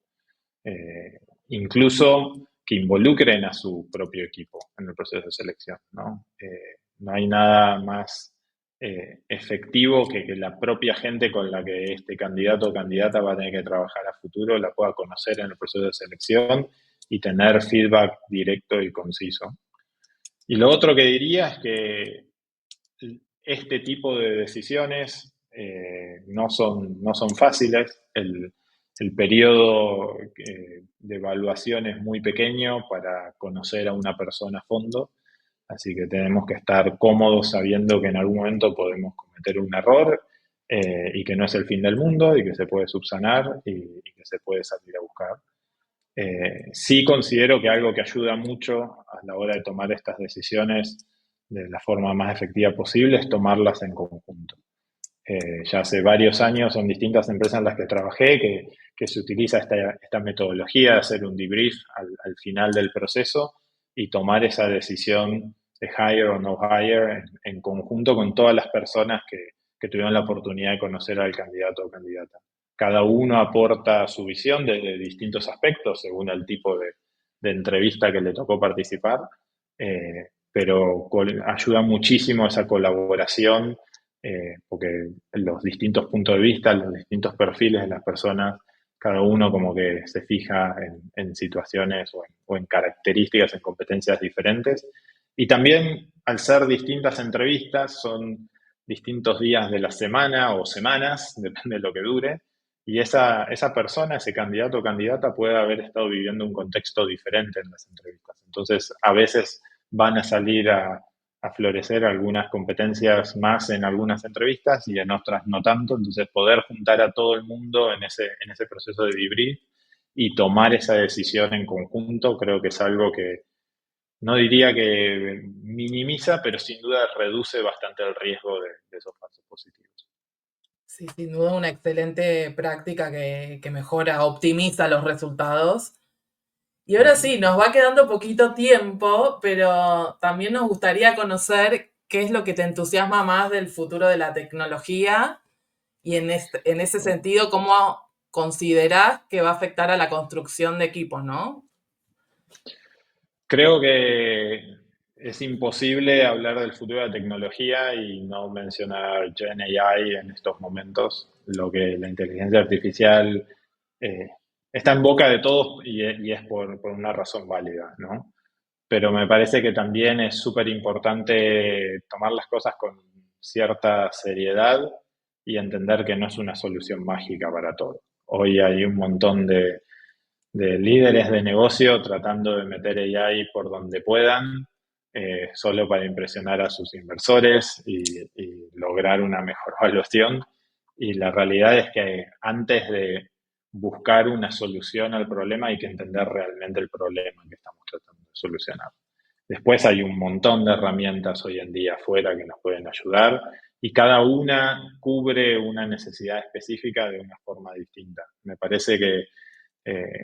Incluso que involucren a su propio equipo en el proceso de selección, ¿no? No hay nada más efectivo que la propia gente con la que este candidato o candidata va a tener que trabajar a futuro la pueda conocer en el proceso de selección y tener feedback directo y conciso. Y lo otro que diría es que este tipo de decisiones no son fáciles. El periodo de evaluación es muy pequeño para conocer a una persona a fondo, así que tenemos que estar cómodos sabiendo que en algún momento podemos cometer un error y que no es el fin del mundo y que se puede subsanar y que se puede salir a buscar. Sí considero que algo que ayuda mucho a la hora de tomar estas decisiones de la forma más efectiva posible es tomarlas en conjunto. Ya hace varios años son distintas empresas en las que trabajé que se utiliza esta metodología de hacer un debrief al final del proceso y tomar esa decisión de hire o no hire en conjunto con todas las personas que tuvieron la oportunidad de conocer al candidato o candidata. Cada uno aporta su visión desde distintos aspectos según el tipo de entrevista que le tocó participar, pero ayuda muchísimo esa colaboración porque los distintos puntos de vista, los distintos perfiles de las personas, cada uno como que se fija en situaciones o en características, en competencias diferentes. Y también al ser distintas entrevistas, son distintos días de la semana o semanas, depende de lo que dure, y esa persona, ese candidato o candidata puede haber estado viviendo un contexto diferente en las entrevistas. Entonces, a veces van a salir a florecer algunas competencias más en algunas entrevistas y en otras no tanto. Entonces, poder juntar a todo el mundo en ese proceso de debrief y tomar esa decisión en conjunto, creo que es algo que no diría que minimiza, pero sin duda reduce bastante el riesgo de esos falsos positivos. Sí, sin duda una excelente práctica que mejora, optimiza los resultados. Y ahora Ujú. sí, nos va quedando poquito tiempo, pero también nos gustaría conocer qué es lo que te entusiasma más del futuro de la tecnología y en ese sentido, cómo considerás que va a afectar a la construcción de equipos, ¿no? Creo que es imposible hablar del futuro de la tecnología y no mencionar Gen AI en estos momentos, lo que la inteligencia artificial eh, está en boca de todos y es por una razón válida, ¿no? Pero me parece que también es súper importante tomar las cosas con cierta seriedad y entender que no es una solución mágica para todo. Hoy hay un montón de líderes de negocio tratando de meter AI por donde puedan, solo para impresionar a sus inversores y lograr una mejor valuación. Y la realidad es que antes de buscar una solución al problema hay que entender realmente el problema que estamos tratando de solucionar. Después hay un montón de herramientas hoy en día afuera que nos pueden ayudar y cada una cubre una necesidad específica de una forma distinta. Me parece que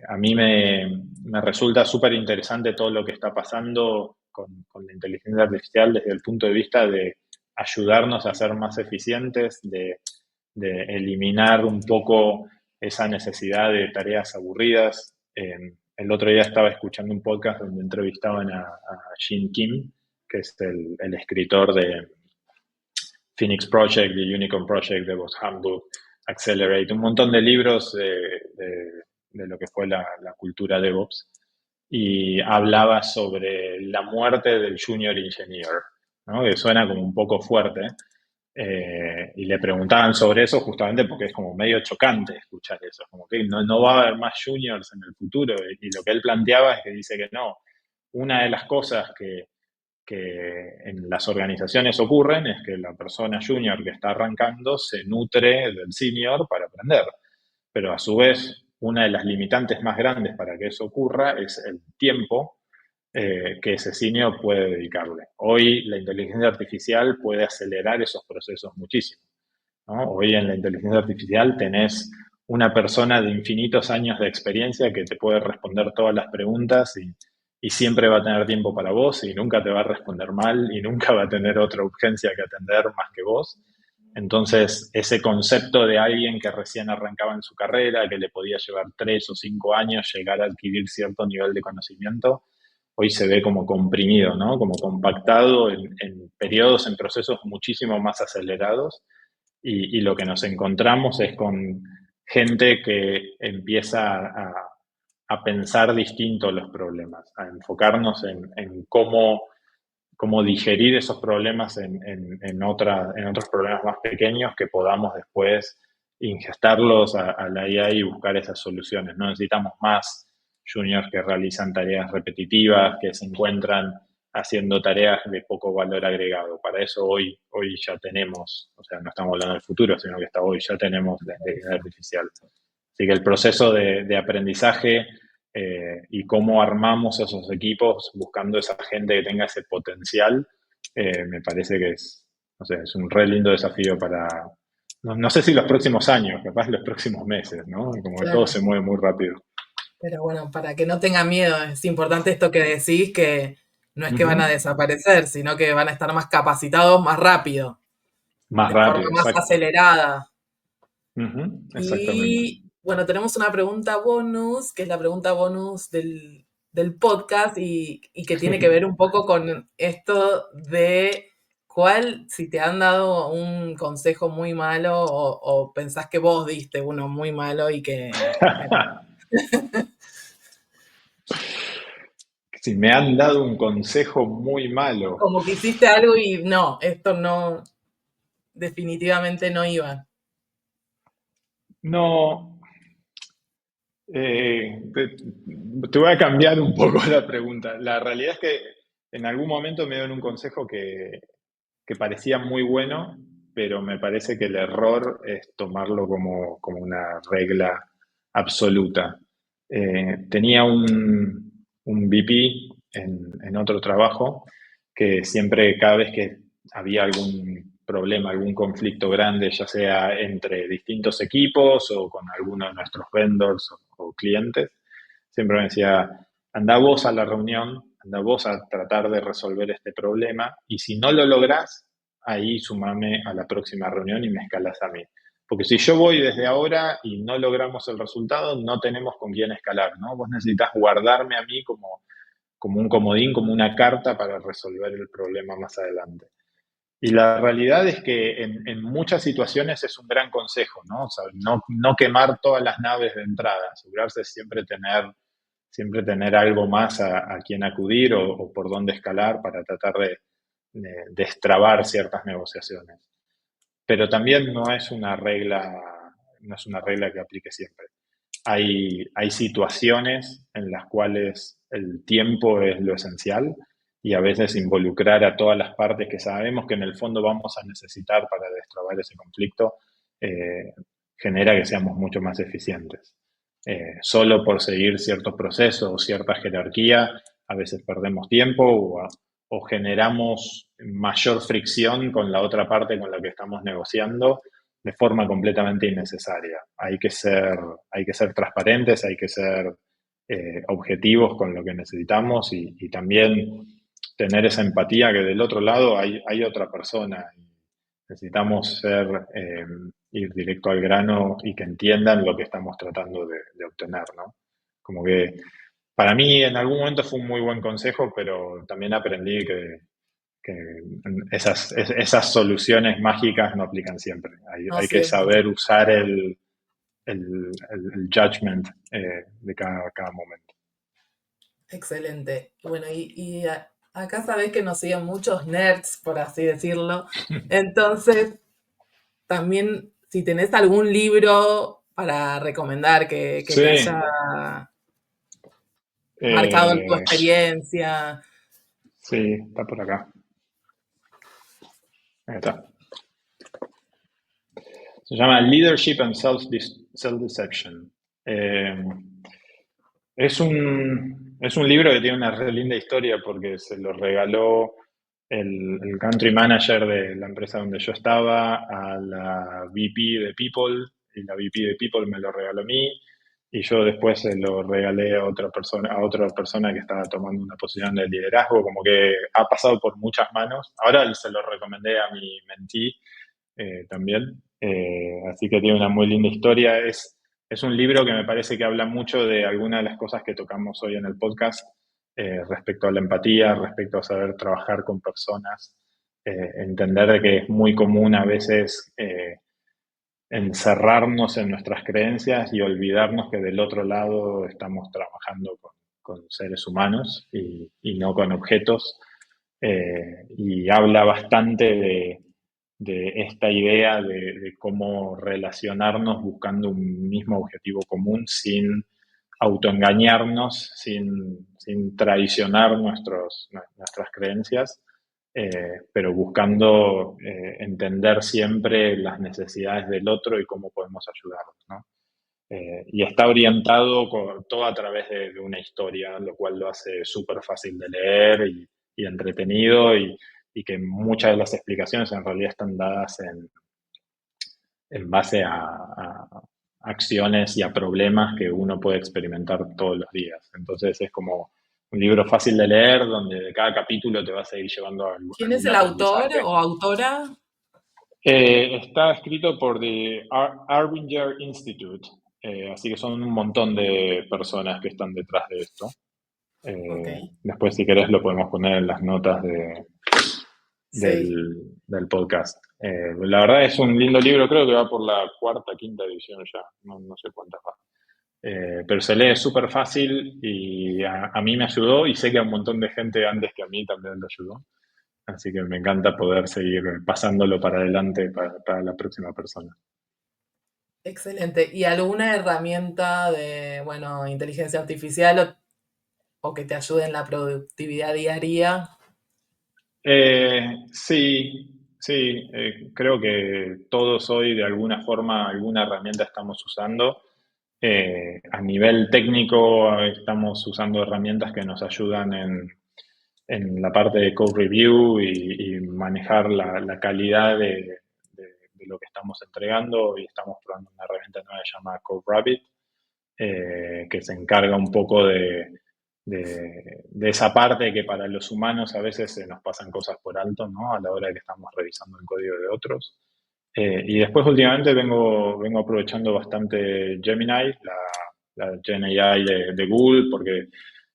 a mí me resulta súper interesante todo lo que está pasando con la inteligencia artificial desde el punto de vista de ayudarnos a ser más eficientes, de eliminar un poco esa necesidad de tareas aburridas. El otro día estaba escuchando un podcast donde entrevistaban a Shin Kim, que es el escritor de Phoenix Project, The Unicorn Project, DevOps Handbook, Accelerate, un montón de libros de lo que fue la cultura DevOps. Y hablaba sobre la muerte del junior engineer, ¿no? Que suena como un poco fuerte. Y le preguntaban sobre eso justamente porque es como medio chocante escuchar eso, como que no va a haber más juniors en el futuro. Y lo que él planteaba es que dice que no. Una de las cosas que en las organizaciones ocurren es que la persona junior que está arrancando se nutre del senior para aprender, pero a su vez una de las limitantes más grandes para que eso ocurra es el tiempo que ese senior puede dedicarle. Hoy la inteligencia artificial puede acelerar esos procesos muchísimo, ¿no? Hoy en la inteligencia artificial tenés una persona de infinitos años de experiencia que te puede responder todas las preguntas y siempre va a tener tiempo para vos y nunca te va a responder mal y nunca va a tener otra urgencia que atender más que vos. Entonces, ese concepto de alguien que recién arrancaba en su carrera, que le podía llevar 3 o 5 años llegar a adquirir cierto nivel de conocimiento, hoy se ve como comprimido, ¿no? Como compactado en periodos, en procesos muchísimo más acelerados y lo que nos encontramos es con gente que empieza a pensar distinto los problemas, a enfocarnos en cómo digerir esos problemas en otros problemas más pequeños que podamos después ingestarlos a la IA y buscar esas soluciones. No necesitamos más juniors que realizan tareas repetitivas, que se encuentran haciendo tareas de poco valor agregado. Para eso hoy ya tenemos, o sea, no estamos hablando del futuro, sino que hasta hoy ya tenemos la inteligencia artificial. Así que el proceso de aprendizaje y cómo armamos esos equipos buscando esa gente que tenga ese potencial, me parece que es, no sé, es un re lindo desafío para, no sé si los próximos años, capaz los próximos meses, ¿no? Como que todo Claro. se mueve muy rápido. Pero bueno, para que no tengan miedo, es importante esto que decís, que no es que van a Ujú. desaparecer, sino que van a estar más capacitados más rápido, Más de forma rápido, más exacto. acelerada. Ujú, exactamente. Y bueno, tenemos una pregunta bonus, que es la pregunta bonus del podcast y que tiene que ver un poco con esto de cuál, si te han dado un consejo muy malo o pensás que vos diste uno muy malo y que no. Si me han dado un consejo muy malo, Como que hiciste algo y no, esto no, definitivamente no iba. no, te voy a cambiar un poco la pregunta. La realidad es que en algún momento me dieron un consejo que parecía muy bueno, pero me parece que el error es tomarlo como una regla absoluta. Tenía un VP en otro trabajo que siempre, cada vez que había algún problema, algún conflicto grande, ya sea entre distintos equipos o con alguno de nuestros vendors o clientes, siempre me decía, anda vos a la reunión, anda vos a tratar de resolver este problema y si no lo lográs, ahí sumame a la próxima reunión y me escalas a mí. Porque si yo voy desde ahora y no logramos el resultado, no tenemos con quién escalar, ¿no? Vos necesitas guardarme a mí como un comodín, como una carta para resolver el problema más adelante. Y la realidad es que en muchas situaciones es un gran consejo, ¿no? O sea, no quemar todas las naves de entrada, asegurarse siempre tener algo más a quien acudir o por dónde escalar para tratar de destrabar ciertas negociaciones. Pero también no es una regla que aplique siempre. Hay situaciones en las cuales el tiempo es lo esencial y a veces involucrar a todas las partes que sabemos que en el fondo vamos a necesitar para destrabar ese conflicto eh, genera que seamos mucho más eficientes. Solo por seguir ciertos procesos o cierta jerarquía, a veces perdemos tiempo o generamos mayor fricción con la otra parte con la que estamos negociando de forma completamente innecesaria. Hay que ser transparentes, hay que ser objetivos con lo que necesitamos y también tener esa empatía que del otro lado hay otra persona. Necesitamos ir directo al grano y que entiendan lo que estamos tratando de obtener, ¿no? Como que para mí en algún momento fue un muy buen consejo, pero también aprendí que esas soluciones mágicas no aplican siempre. No Hay que siempre. saber usar el judgment de cada momento. Excelente. Bueno, acá sabés que nos siguen muchos nerds, por así decirlo. Entonces, también, si tenés algún libro para recomendar que te Sí, haya marcado en tu eh, experiencia. sí, está por acá. Ahí está. Se llama Leadership and Self-Deception. Es un libro que tiene una re linda historia porque se lo regaló el country manager de la empresa donde yo estaba a la VP de People y la VP de People me lo regaló a mí y yo después se lo regalé a otra persona que estaba tomando una posición de liderazgo, como que ha pasado por muchas manos. Ahora se lo recomendé a mi mentee también. Así que tiene una muy linda historia. Es un libro que me parece que habla mucho de algunas de las cosas que tocamos hoy en el podcast respecto a la empatía, respecto a saber trabajar con personas, entender de que es muy común a veces encerrarnos en nuestras creencias y olvidarnos que del otro lado estamos trabajando con seres humanos y no con objetos. Y habla bastante de esta idea de cómo relacionarnos buscando un mismo objetivo común sin autoengañarnos, sin traicionar nuestras creencias, pero buscando entender siempre las necesidades del otro y cómo podemos ayudarlos, ¿no? Y está orientado todo a través de una historia, lo cual lo hace súper fácil de leer y entretenido y que muchas de las explicaciones en realidad están dadas en base a acciones y a problemas que uno puede experimentar todos los días. Entonces es como un libro fácil de leer donde de cada capítulo te vas a ir llevando ¿Quién es algún el autor aprendizaje. o autora? Está escrito por The Arbinger Institute, así que son un montón de personas que están detrás de esto. Ok, Después, si querés, lo podemos poner en las notas sí, del podcast. La verdad es un lindo libro, creo que va por la cuarta, quinta edición ya, no sé cuántas va. Pero se lee súper fácil y a mí me ayudó y sé que a un montón de gente antes que a mí también lo ayudó. Así que me encanta poder seguir pasándolo para adelante para la próxima persona. excelente. ¿Y alguna herramienta de, bueno, inteligencia artificial o que te ayude en la productividad diaria? Sí, creo que todos hoy de alguna forma, alguna herramienta estamos usando. A nivel técnico estamos usando herramientas que nos ayudan en la parte de code review y manejar la calidad de lo que estamos entregando. Y estamos probando una herramienta nueva llamada CodeRabbit, que se encarga un poco de esa parte que para los humanos a veces se nos pasan cosas por alto, ¿no? A la hora de que estamos revisando el código de otros. Y después últimamente vengo aprovechando bastante Gemini, la Gen AI de Google, porque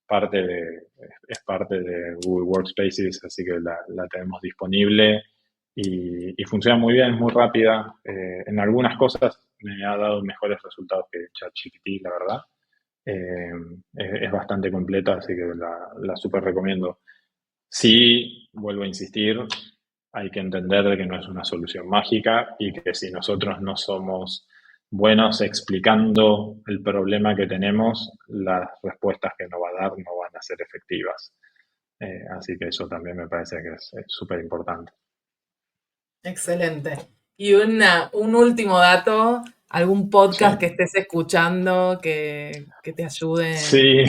parte de, es parte de Google Workspaces, así que la tenemos disponible y funciona muy bien, es muy rápida. En algunas cosas me ha dado mejores resultados que ChatGPT, la verdad. Eh, es bastante completa, así que la súper recomiendo. Sí, vuelvo a insistir, hay que entender de que no es una solución mágica y que si nosotros no somos buenos explicando el problema que tenemos, las respuestas que nos va a dar no van a ser efectivas. Así que eso también me parece que es súper importante. Excelente. Y un último dato, algún podcast que Sí. estés escuchando que te ayude. Sí,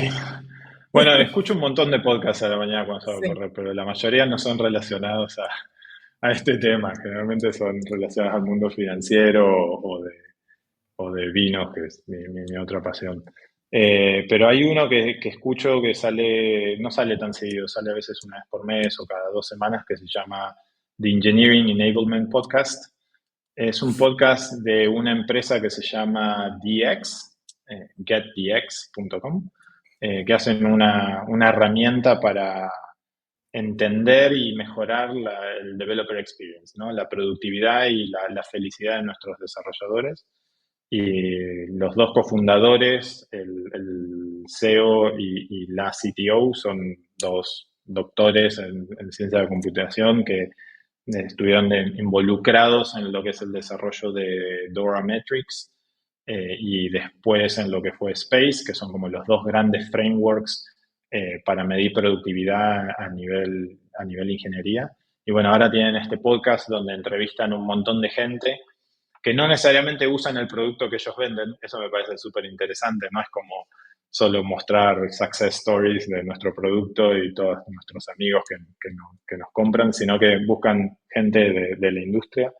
bueno, escucho un montón de podcasts a la mañana cuando salgo a Sí. correr, pero la mayoría no son relacionados a este tema. Generalmente son relacionados al mundo financiero o de vinos, que es mi otra pasión. Pero hay uno que escucho que sale, no sale tan seguido, sale a veces una vez por mes o cada 2 semanas, que se llama The Engineering Enablement Podcast. Es un podcast de una empresa que se llama DX, getdx.com, que hacen una herramienta para entender y mejorar el developer experience, ¿no? La productividad y la felicidad de nuestros desarrolladores. Y los dos cofundadores, el CEO y la CTO, son dos doctores en ciencia de computación que estuvieron involucrados en lo que es el desarrollo de Dora Metrics y después en lo que fue Space, que son como los dos grandes frameworks para medir productividad a nivel ingeniería. Y bueno, ahora tienen este podcast donde entrevistan un montón de gente que no necesariamente usan el producto que ellos venden. Eso me parece súper interesante, no es como solo mostrar success stories de nuestro producto y todos nuestros amigos que nos compran, sino que buscan gente de la industria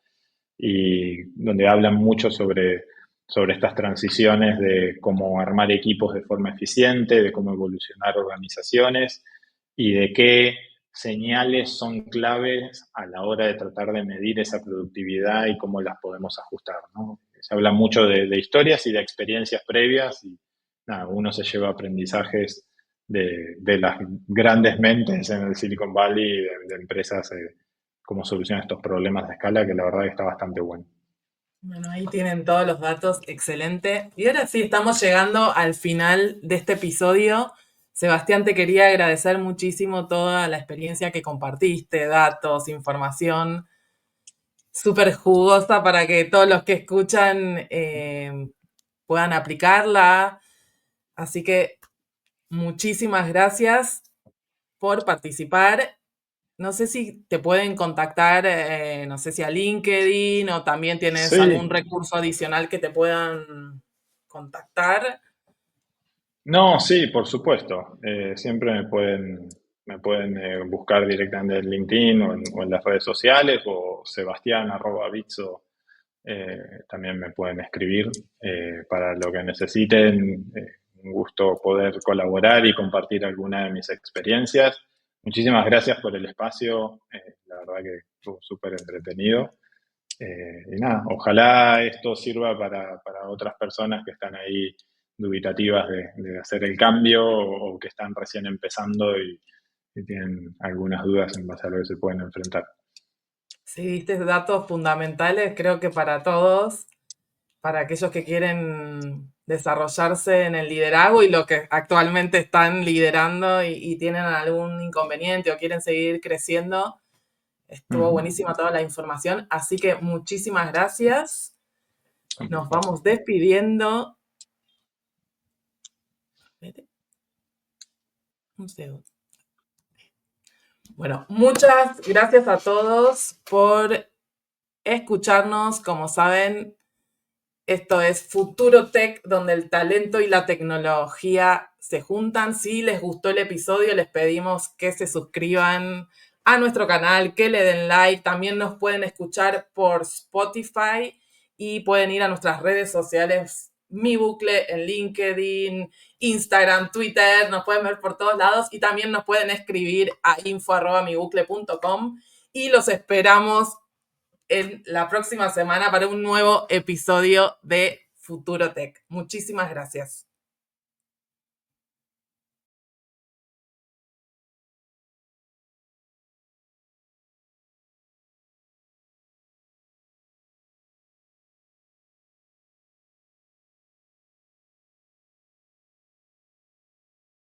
y donde hablan mucho sobre estas transiciones de cómo armar equipos de forma eficiente, de cómo evolucionar organizaciones y de qué señales son claves a la hora de tratar de medir esa productividad y cómo las podemos ajustar, ¿no? Se habla mucho de historias y de experiencias previas y nada, uno se lleva aprendizajes de las grandes mentes en el Silicon Valley, de empresas, cómo solucionan estos problemas de escala, que la verdad que está bastante bueno. Bueno, ahí tienen todos los datos, excelente. Y ahora sí, estamos llegando al final de este episodio. Sebastián, te quería agradecer muchísimo toda la experiencia que compartiste, datos, información súper jugosa para que todos los que escuchan puedan aplicarla. Así que muchísimas gracias por participar. No sé si te pueden contactar, no sé si a LinkedIn o también tienes algún Sí, recurso adicional que te puedan contactar. no, sí, por supuesto. Siempre me pueden buscar directamente en LinkedIn o en las redes sociales o sebastián@bitso. También me pueden escribir para lo que necesiten. Un gusto poder colaborar y compartir alguna de mis experiencias. Muchísimas gracias por el espacio. La verdad que estuvo súper entretenido. Y nada, ojalá esto sirva para otras personas que están ahí dubitativas de hacer el cambio o que están recién empezando y tienen algunas dudas en base a lo que se pueden enfrentar. Sí, diste datos fundamentales, creo que para todos, para aquellos que quieren desarrollarse en el liderazgo y los que actualmente están liderando y tienen algún inconveniente o quieren seguir creciendo. Estuvo Ujú. buenísima toda la información, así que muchísimas gracias. Nos vamos despidiendo. Espere, un segundo. Bueno, muchas gracias a todos por escucharnos. Como saben, esto es Futuro Tech, donde el talento y la tecnología se juntan. Si les gustó el episodio, les pedimos que se suscriban a nuestro canal, que le den like. También nos pueden escuchar por Spotify y pueden ir a nuestras redes sociales, Mi Bucle en LinkedIn, Instagram, Twitter. Nos pueden ver por todos lados y también nos pueden escribir a info@mibucle.com y los esperamos en la próxima semana para un nuevo episodio de Futuro Tech. Muchísimas gracias.